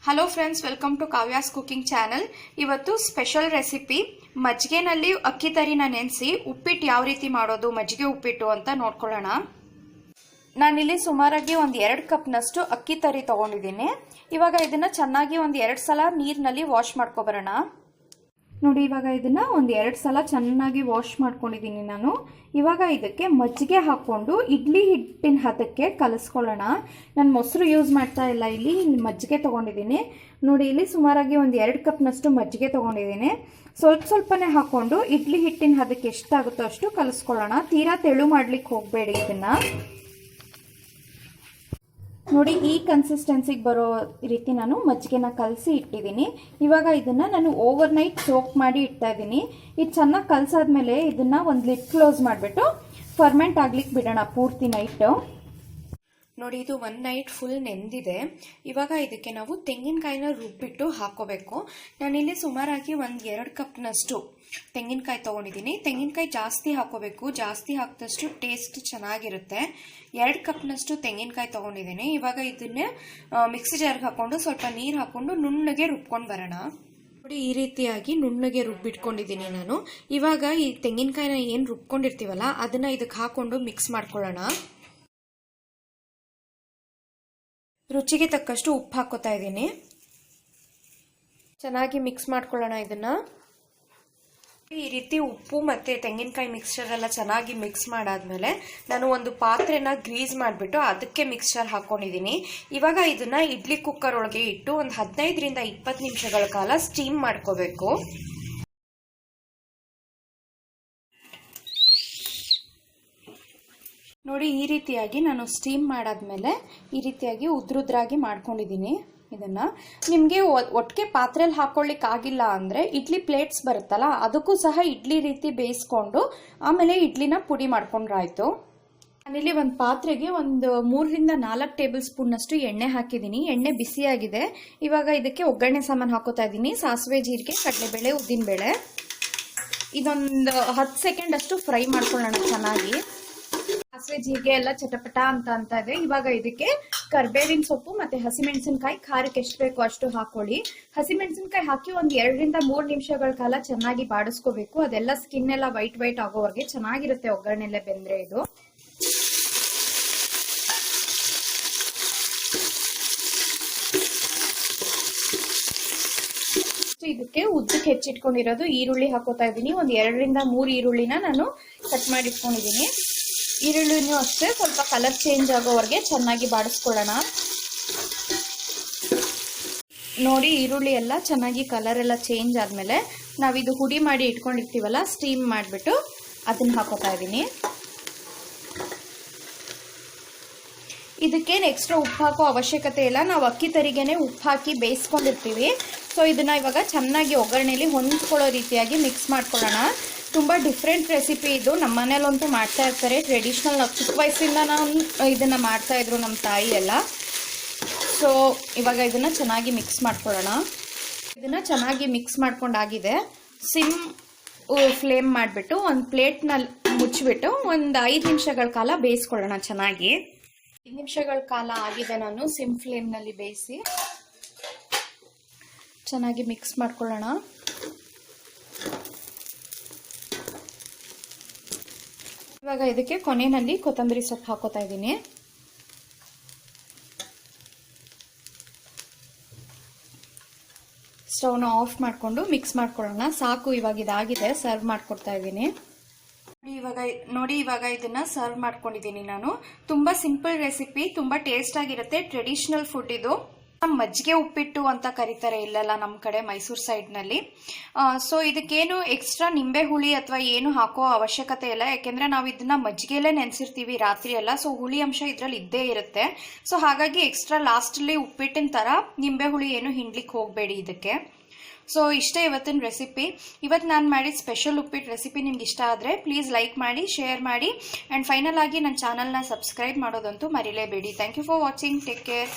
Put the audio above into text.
Hello friends, welcome to Kavya's cooking channel. ಇವತ್ತು special recipe ಮಜ್ಜಿಗೆನಲ್ಲಿ ಅಕ್ಕಿ ತರಿನ ನೆನೆಸಿ ಉಪ್ಪಿಟ್ಟು ಯಾವ ರೀತಿ ಮಾಡೋದು, ಮಜ್ಜಿಗೆ ಉಪ್ಪಿಟ್ಟು ಅಂತ ನೋಡ್ಕೊಳ್ಳೋಣ. ನಾನಿಲ್ಲಿ ಸುಮಾರಾಗಿ ಒಂದು 2 ಕಪ್ನಷ್ಟು ಅಕ್ಕಿ ತರಿ ತಗೊಂಡಿದ್ದೀನಿ. ಇವಾಗ ಇದನ್ನ ಚೆನ್ನಾಗಿ ಒಂದು 2 ಸಲ ನೀರಿನಲ್ಲಿ ವಾಶ್ ಮಾಡ್ಕೊಬರೋಣ. ನೋಡಿ, ಇವಾಗ ಇದನ್ನ ಒಂದು 2 ಸಲ ಚೆನ್ನಾಗಿ ವಾಶ್ ಮಾಡ್ಕೊಂಡಿದ್ದೀನಿ ನಾನು. ಇವಾಗ ಇದಕ್ಕೆ ಮಜ್ಜಿಗೆ ಹಾಕೊಂಡು ಇಡ್ಲಿ ಹಿಟ್ಟಿನ ಹದಕ್ಕೆ ಕಲಿಸ್ಕೊಳ್ಳೋಣ. ನಾನು ಮೊಸರು ಯೂಸ್ ಮಾಡ್ತಾ ಇಲ್ಲ, ಇಲ್ಲಿ ಮಜ್ಜಿಗೆ ತೊಗೊಂಡಿದ್ದೀನಿ. ನೋಡಿ, ಇಲ್ಲಿ ಸುಮಾರಾಗಿ ಒಂದು 2 ಕಪ್ನಷ್ಟು ಮಜ್ಜಿಗೆ ತೊಗೊಂಡಿದ್ದೀನಿ. ಸ್ವಲ್ಪನೇ ಹಾಕೊಂಡು ಇಡ್ಲಿ ಹಿಟ್ಟಿನ ಹದಕ್ಕೆ ಎಷ್ಟಾಗುತ್ತೋ ಅಷ್ಟು ಕಲಿಸ್ಕೊಳ್ಳೋಣ. ತೀರಾ ತೆಳು ಮಾಡ್ಲಿಕ್ಕೆ ಹೋಗಬೇಡಿ ಇದನ್ನ. ನೋಡಿ, ಈ ಕನ್ಸಿಸ್ಟೆನ್ಸಿಗೆ ಬರೋ ರೀತಿ ನಾನು ಮಜ್ಜಿಗೆನ ಕಲಸಿ ಇಟ್ಟಿದ್ದೀನಿ. ಇವಾಗ ಇದನ್ನು ನಾನು ಓವರ್ ನೈಟ್ ಸೋಕ್ ಮಾಡಿ ಇಡ್ತಾ ಇದ್ದೀನಿ. ಇದು ಚೆನ್ನಾಗಿ ಕಲಸಾದ್ಮೇಲೆ ಇದನ್ನು ಒಂದು ಲಿಡ್ ಕ್ಲೋಸ್ ಮಾಡಿಬಿಟ್ಟು ಫರ್ಮೆಂಟ್ ಆಗ್ಲಿಕ್ಕೆ ಬಿಡೋಣ ಪೂರ್ತಿ ನೈಟು. ನೋಡಿ, ಇದು 1 ನೈಟ್ ಫುಲ್ ನೆಂದಿದೆ. ಇವಾಗ ಇದಕ್ಕೆ ನಾವು ತೆಂಗಿನಕಾಯಿನ ರುಬ್ಬಿಟ್ಟು ಹಾಕೋಬೇಕು. ನಾನಿಲ್ಲಿ ಸುಮಾರಾಗಿ ಒಂದು 2 ಕಪ್ನಷ್ಟು ತೆಂಗಿನಕಾಯಿ ತೊಗೊಂಡಿದ್ದೀನಿ. ತೆಂಗಿನಕಾಯಿ ಜಾಸ್ತಿ ಹಾಕೋಬೇಕು, ಜಾಸ್ತಿ ಹಾಕಿದಷ್ಟು ಟೇಸ್ಟ್ ಚೆನ್ನಾಗಿರುತ್ತೆ. 2 ಕಪ್ನಷ್ಟು ತೆಂಗಿನಕಾಯಿ ತೊಗೊಂಡಿದ್ದೀನಿ. ಇವಾಗ ಇದನ್ನೇ ಮಿಕ್ಸಿ ಜಾರ್ಗೆ ಹಾಕೊಂಡು ಸ್ವಲ್ಪ ನೀರು ಹಾಕೊಂಡು ನುಣ್ಣಗೆ ರುಬ್ಕೊಂಡು ಬರೋಣ. ನೋಡಿ, ಈ ರೀತಿಯಾಗಿ ನುಣ್ಣಗೆ ರುಬ್ಬಿಟ್ಕೊಂಡಿದ್ದೀನಿ ನಾನು. ಇವಾಗ ಈ ತೆಂಗಿನಕಾಯಿನ ಏನು ರುಬ್ಕೊಂಡಿರ್ತೀವಲ್ಲ ಅದನ್ನ ಇದಕ್ಕೆ ಹಾಕೊಂಡು ಮಿಕ್ಸ್ ಮಾಡ್ಕೊಳ್ಳೋಣ. ರುಚಿಗೆ ತಕ್ಕಷ್ಟು ಉಪ್ಪು ಹಾಕೋತಾ ಇದ್ದೀನಿ. ಚೆನ್ನಾಗಿ ಮಿಕ್ಸ್ ಮಾಡ್ಕೊಳ್ಳೋಣ ಇದನ್ನ. ಈ ರೀತಿ ಉಪ್ಪು ಮತ್ತೆ ತೆಂಗಿನಕಾಯಿ ಮಿಕ್ಸ್ಚರ್ ಎಲ್ಲ ಚೆನ್ನಾಗಿ ಮಿಕ್ಸ್ ಮಾಡಾದ್ಮೇಲೆ ನಾನು ಒಂದು ಪಾತ್ರೆನ ಗ್ರೀಸ್ ಮಾಡಿಬಿಟ್ಟು ಅದಕ್ಕೆ ಮಿಕ್ಸ್ಚರ್ ಹಾಕೊಂಡಿದ್ದೀನಿ. ಇವಾಗ ಇದನ್ನ ಇಡ್ಲಿ ಕುಕ್ಕರ್ ಒಳಗೆ ಇಟ್ಟು ಒಂದು 15ರಿಂದ 20 ನಿಮಿಷಗಳ ಕಾಲ ಸ್ಟೀಮ್ ಮಾಡ್ಕೋಬೇಕು. ನೋಡಿ, ಈ ರೀತಿಯಾಗಿ ನಾನು ಸ್ಟೀಮ್ ಮಾಡಾದ್ಮೇಲೆ ಈ ರೀತಿಯಾಗಿ ಉದ್ರುದ್ರಾಗಿ ಮಾಡ್ಕೊಂಡಿದ್ದೀನಿ. ಇದನ್ನ ನಿಮಗೆ ಒಟ್ಟಿಗೆ ಪಾತ್ರೆಯಲ್ಲಿ ಹಾಕೊಳ್ಳಿಕ್ಕೆ ಆಗಿಲ್ಲ ಅಂದರೆ ಇಡ್ಲಿ ಪ್ಲೇಟ್ಸ್ ಬರುತ್ತಲ್ಲ ಅದಕ್ಕೂ ಸಹ ಇಡ್ಲಿ ರೀತಿ ಬೇಯಿಸ್ಕೊಂಡು ಆಮೇಲೆ ಇಡ್ಲಿನ ಪುಡಿ ಮಾಡ್ಕೊಂಡ್ರಾಯ್ತು. ನಾನಿಲ್ಲಿ ಒಂದು ಪಾತ್ರೆಗೆ ಒಂದು 3ರಿಂದ 4 ಟೇಬಲ್ ಸ್ಪೂನ್ನಷ್ಟು ಎಣ್ಣೆ ಹಾಕಿದ್ದೀನಿ. ಎಣ್ಣೆ ಬಿಸಿಯಾಗಿದೆ. ಇವಾಗ ಇದಕ್ಕೆ ಒಗ್ಗರಣೆ ಸಾಮಾನು ಹಾಕೋತಾ ಇದ್ದೀನಿ. ಸಾಸಿವೆ, ಜೀರಿಗೆ, ಕಡಲೆಬೇಳೆ, ಉದ್ದಿನಬೇಳೆ. ಇದೊಂದು 10 ಸೆಕೆಂಡ್ ಅಷ್ಟು ಫ್ರೈ ಮಾಡ್ಕೊಳ್ಳೋಣ ಚೆನ್ನಾಗಿ. ಸಾಸಿವೆ ಜೀರಿಗೆ ಎಲ್ಲ ಚಟಪಟ ಅಂತ ಇದೆ. ಇವಾಗ ಇದಕ್ಕೆ ಕರ್ಬೇವಿನ ಸೊಪ್ಪು ಮತ್ತೆ ಹಸಿಮೆಣಸಿನಕಾಯಿ, ಖಾರಕ್ಕೆ ಎಷ್ಟು ಬೇಕೋ ಅಷ್ಟು ಹಾಕೊಳ್ಳಿ. ಹಸಿಮೆಣಸಿನಕಾಯಿ ಹಾಕಿ ಒಂದು 2ರಿಂದ 3 ನಿಮಿಷಗಳ ಕಾಲ ಚೆನ್ನಾಗಿ ಬಾಡಿಸ್ಕೋಬೇಕು. ಅದೆಲ್ಲ ಸ್ಕಿನ್ ಎಲ್ಲ ವೈಟ್ ಆಗೋವರೆಗೆ ಚೆನ್ನಾಗಿರುತ್ತೆ ಒಗ್ಗರಣೆಲ್ಲೇ ಬೆಂದ್ರೆ ಇದು. ಇದಕ್ಕೆ ಉದ್ದಕ್ಕೆ ಹೆಚ್ಚಿಟ್ಕೊಂಡಿರೋದು ಈರುಳ್ಳಿ ಹಾಕೋತಾ ಇದ್ದೀನಿ. ಒಂದು 2ರಿಂದ 3 ಈರುಳ್ಳಿನ ನಾನು ಕಟ್ ಮಾಡಿ ಇಟ್ಕೊಂಡಿದ್ದೀನಿ. ಈರುಳ್ಳಿನೂ ಅಷ್ಟೇ ಸ್ವಲ್ಪ ಕಲರ್ ಚೇಂಜ್ ಆಗೋವರೆಗೆ ಚೆನ್ನಾಗಿ ಬಾಡಿಸ್ಕೊಳ್ಳೋಣ. ನೋಡಿ, ಈರುಳ್ಳಿ ಎಲ್ಲ ಚೆನ್ನಾಗಿ ಕಲರ್ ಎಲ್ಲ ಚೇಂಜ್ ಆದಮೇಲೆ ನಾವಿದು ಹುಡಿ ಮಾಡಿ ಇಟ್ಕೊಂಡಿರ್ತೀವಲ್ಲ ಸ್ಟೀಮ್ ಮಾಡಿಬಿಟ್ಟು ಅದನ್ನ ಹಾಕೋತಾ ಇದ್ದೀನಿ. ಇದಕ್ಕೇನು ಎಕ್ಸ್ಟ್ರಾ ಉಪ್ಪು ಹಾಕೋ ಅವಶ್ಯಕತೆ ಇಲ್ಲ. ನಾವು ಅಕ್ಕಿ ತರಿಗೆನೆ ಉಪ್ಪು ಹಾಕಿ ಬೇಯಿಸ್ಕೊಂಡಿರ್ತೀವಿ. ಸೊ ಇದನ್ನ ಇವಾಗ ಚೆನ್ನಾಗಿ ಒಗ್ಗರಣೆಯಲ್ಲಿ ಹೊಂದ್ಕೊಳ್ಳೋ ರೀತಿಯಾಗಿ ಮಿಕ್ಸ್ ಮಾಡ್ಕೊಳ್ಳೋಣ. ತುಂಬ ಡಿಫ್ರೆಂಟ್ ರೆಸಿಪಿ ಇದು. ನಮ್ಮ ಮನೇಲಂತೂ ಮಾಡ್ತಾ ಇರ್ತಾರೆ. ಟ್ರೆಡಿಷ್ನಲ್, ನಾವು ಚಿಕ್ಕ ವಯಸ್ಸಿಂದ ನಾವು ಇದನ್ನು ಮಾಡ್ತಾ ಇದ್ರು ನಮ್ಮ ತಾಯಿ ಎಲ್ಲ. ಸೊ ಇವಾಗ ಇದನ್ನು ಚೆನ್ನಾಗಿ ಮಿಕ್ಸ್ ಮಾಡ್ಕೊಳ್ಳೋಣ. ಇದನ್ನು ಚೆನ್ನಾಗಿ ಮಿಕ್ಸ್ ಮಾಡ್ಕೊಂಡಾಗಿದೆ. ಸಿಮ್ ಫ್ಲೇಮ್ ಮಾಡಿಬಿಟ್ಟು ಒಂದು ಪ್ಲೇಟ್ನಲ್ಲಿ ಮುಚ್ಚಿಬಿಟ್ಟು ಒಂದು 5 ನಿಮಿಷಗಳ ಕಾಲ ಬೇಯಿಸ್ಕೊಳ್ಳೋಣ ಚೆನ್ನಾಗಿ. 5 ನಿಮಿಷಗಳ ಕಾಲ ಆಗಿದೆ. ನಾನು ಸಿಮ್ ಫ್ಲೇಮ್ನಲ್ಲಿ ಬೇಯಿಸಿ ಚೆನ್ನಾಗಿ ಮಿಕ್ಸ್ ಮಾಡ್ಕೊಳ್ಳೋಣ. ಇವಾಗ ಇದಕ್ಕೆ ಕೊನೆಯಲ್ಲಿ ಕೊತ್ತಂಬರಿ ಸೊಪ್ಪು ಹಾಕೋತಾ ಇದ್ದೀನಿ. ಸ್ಟವ್ನ ಆಫ್ ಮಾಡಿಕೊಂಡು ಮಿಕ್ಸ್ ಮಾಡ್ಕೊಳ್ಳೋಣ. ಸಾಕು, ಇವಾಗ ಇದಾಗಿದೆ. ಸರ್ವ್ ಮಾಡ್ಕೊಡ್ತಾ ಇದ್ದೀನಿ. ಇವಾಗ ಇದನ್ನ ಸರ್ವ್ ಮಾಡ್ಕೊಂಡಿದ್ದೀನಿ ನಾನು. ತುಂಬಾ ಸಿಂಪಲ್ ರೆಸಿಪಿ, ತುಂಬಾ ಟೇಸ್ಟ್ ಆಗಿರುತ್ತೆ. ಟ್ರೆಡಿಷನಲ್ ಫುಡ್ ಇದು. ಮಜ್ಜಿಗೆ ಉಪ್ಪಿಟ್ಟು ಅಂತ ಕರೀತಾರೆ ಇಲ್ಲೆಲ್ಲ ನಮ್ಮ ಕಡೆ ಮೈಸೂರು ಸೈಡ್ನಲ್ಲಿ. ಸೊ ಇದಕ್ಕೇನು ಎಕ್ಸ್ಟ್ರಾ ನಿಂಬೆ ಹುಳಿ ಅಥವಾ ಏನು ಹಾಕೋ ಅವಶ್ಯಕತೆ ಇಲ್ಲ. ಯಾಕೆಂದ್ರೆ ನಾವು ಇದನ್ನ ಮಜ್ಜಿಗೆಯಲ್ಲೇ ನೆನೆಸಿರ್ತೀವಿ ರಾತ್ರಿ ಎಲ್ಲ. ಸೊ ಹುಳಿ ಅಂಶ ಇದ್ರಲ್ಲಿ ಇದ್ದೇ ಇರುತ್ತೆ. ಸೊ ಹಾಗಾಗಿ ಎಕ್ಸ್ಟ್ರಾ ಲಾಸ್ಟಲ್ಲಿ ಉಪ್ಪಿಟ್ಟಿನ ತರ ನಿಂಬೆ ಹುಳಿ ಏನು ಹಿಂಡ್ಲಿಕ್ಕೆ ಹೋಗಬೇಡಿ ಇದಕ್ಕೆ. ಸೊ ಇಷ್ಟೇ ಇವತ್ತಿನ ರೆಸಿಪಿ. ಇವತ್ತು ನಾನು ಮಾಡಿದ ಸ್ಪೆಷಲ್ ಉಪ್ಪಿಟ್ಟು ರೆಸಿಪಿ ನಿಮ್ಗೆ ಇಷ್ಟ ಆದರೆ ಪ್ಲೀಸ್ ಲೈಕ್ ಮಾಡಿ, ಶೇರ್ ಮಾಡಿ, ಆ್ಯಂಡ್ ಫೈನಲ್ ಆಗಿ ನನ್ನ ಚಾನಲ್ನ ಸಬ್ಸ್ಕ್ರೈಬ್ ಮಾಡೋದಂತೂ ಮರಿಲೇಬೇಡಿ. Thank you for watching. Take care.